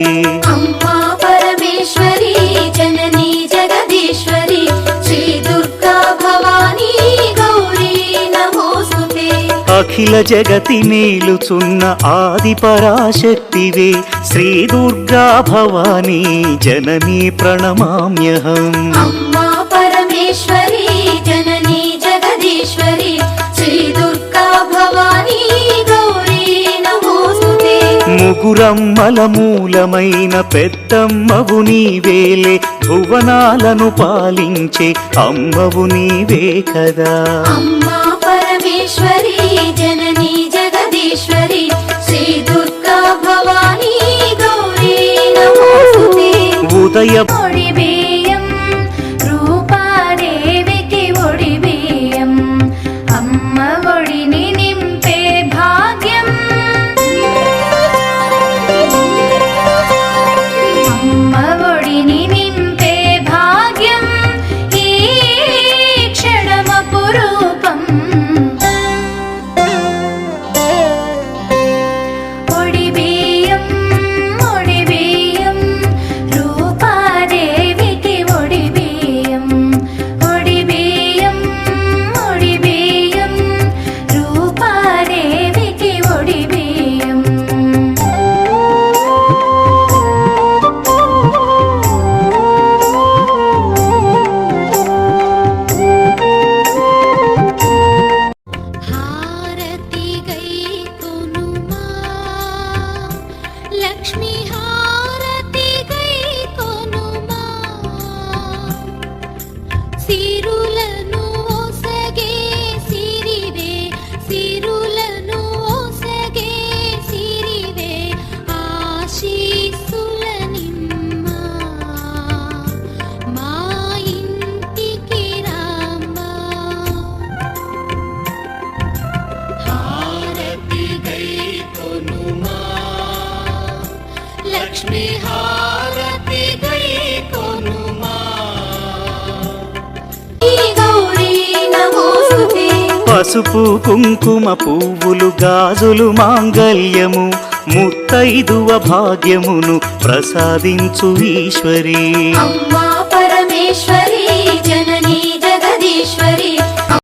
अम्मा परमेश्वरी जननी जगदीश्वरी श्री दुर्गा भवानी गौरी नमोस्तुते। अखिल जगति मेलुचुन्न आदि पराशक्तिवे श्री दुर्गा भवानी जननी प्रणमाम्यहम्। अम्मा परमेश्वरी जननी जगदीश्वरी श्री दुर्गा भवानी गौरी नमोस्तुते। ముగురమ్మల మూలమైన పెద్దమ్మవు నీవేలే, భువనాలను పాలించే అమ్మవు నీవే కదా। अम्मा परमेश्वरी जननी जगदीश्वरी श्री दुर्गा भवानी गौरी नमोस्तुते। ఉదయ ఒడిబియ్యం రూపాదేవికి ఒడిబియ్యం, అమ్మ ఒడిని నింపే భాగ్యం, అమ్మ ఒడిని నింపే భాగ్యం ఈ క్షణమపురూపం। ఒడిబియ్యం ఒడిబియ్యం రూపాదేవికి ఒడిబియ్యం, ఒడిబియ్యం ఒడిబియ్యం రూపాదేవికి ఒడిబియ్యం। హారతి గై కొనుమా లక్ష్మీ హారతి గై కొనుమా, సిరులను ఓసగే సిరివే, సిరులను ఓసగే సిరివే, ఆశీస్సుల నిమ్మా మా ఇంటికి రామ్మా। హారతి గై కొనుమా లక్ష్మీ హారతి గై కొనుమా గౌరీ నమోస్తుతే। పసుపు కుంకుమ పువ్వులు గాజులు మాంగల్యము, ముత్తైదువ భాగ్యమును ప్రసాదించు ఈశ్వరి। అమ్మా పరమేశ్వరి జననీ జగదీశ్వరి